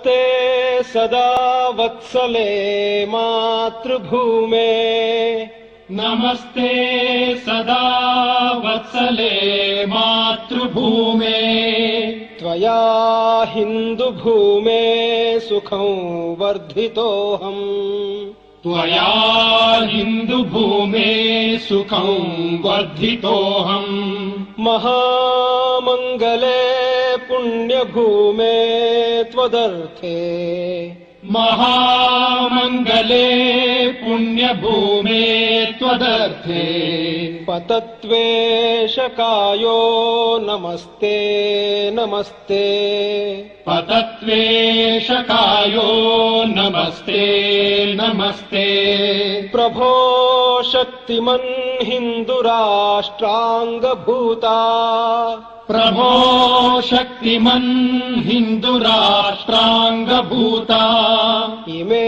नमस्ते सदा वत्सले मातृभूमे नमस्ते सदा वत्सले मातृभूमे त्वया हिन्दुभूमे सुखं वर्धितोऽहम् त्वया हिन्दुभूमे सुखं वर्धितोऽहम् महामङ्गले पुण्यभूमे त्वदर्थे महामङ्गले पुण्यभूमे त्वदर्थे पतत्वेशकायो नमस्ते नमस्ते पतत्वेशकायो नमस्ते नमस्ते प्रभो शक्तिमन् हिन्दुराष्ट्राङ्गभूता प्रभो शक्तिमन् हिन्दुराष्ट्राङ्गभूता इमे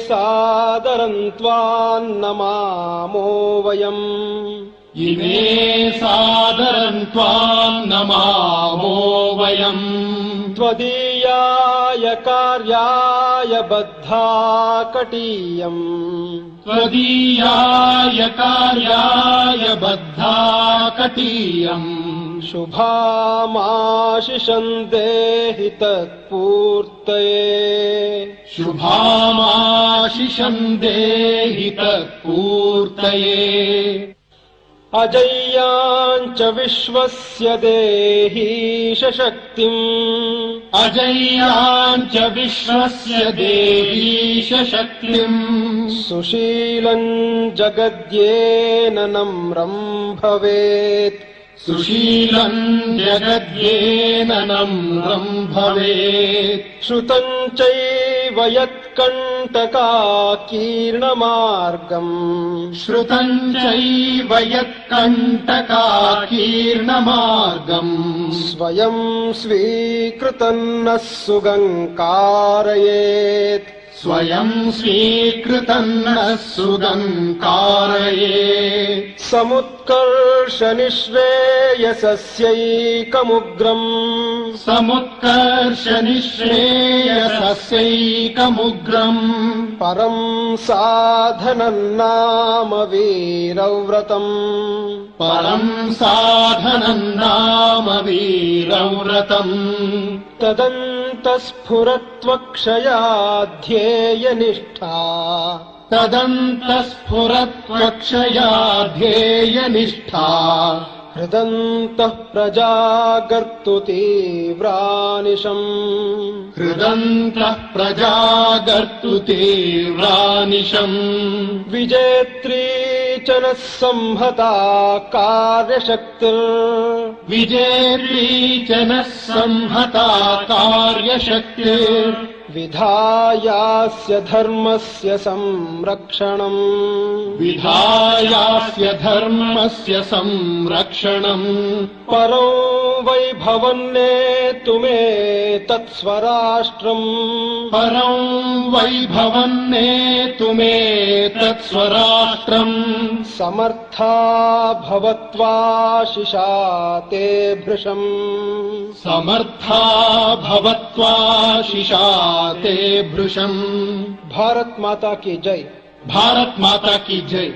सादरं त्वान्नमामो वयम् इमे सादरं त्वान्नमामो वयम् त्वदीयाय कार्याय बद्धा कटीयम् त्वदीयाय कार्याय बद्धा कटीयम् शुभामाशिषं देहि तत्पूर्तये शुभामाशिषं देहि तत्पूर्तये अजय्याञ्च विश्वस्य देहीश शक्तिम् अजय्याञ्च विश्वस्य देहीश शक्तिम् सुशीलं जगद्येन नम्रं भवेत् सुशीलं जगद्येन नम्रं भवेत् श्रुतं चैव यत्कण्टकाकीर्णमार्गम् श्रुतं चैव यत्कण्टकाकीर्णमार्गम् स्वयं स्वीकृतं नः सुगङ्कारयेत् स्वयं स्वीकृतं नः सुगङ्कारयेत् समुत्कर्षनिःश्रेयसस्यैकमुग्रम् समुत्कर्षनिःश्रेयसस्यैकमुग्रम् परं साधनं नाम वीरव्रतम् परं साधनं नाम वीरव्रतम् तदन्तस्फुरत्वक्षयाध्येयनिष्ठा तदन्तस्फुरत्वक्षया ध्येयनिष्ठा हृदन्तः प्रजागर्तु तीव्रानिशम् हृदन्तः प्रजागर्तु तीव्रानिशम् विजेत्री च नः संहता कार्यशक्तिर् विजेत्री च नः संहता कार्यशक्तिर् विधायास्य धर्मस्य संरक्षणम् विधायास्य धर्मस्य संरक्षणम् परो वैभवन्नेतुमे तत्स्वराष्ट्रम् परं वैभवन्नेतुमे तत्स्वराष्ट्रम् समर्था भवत्वाशिषा ते भृशम् समर्था भवत्वाशिषा ते भृशम् भारत माता की जय। भारत माता की जय।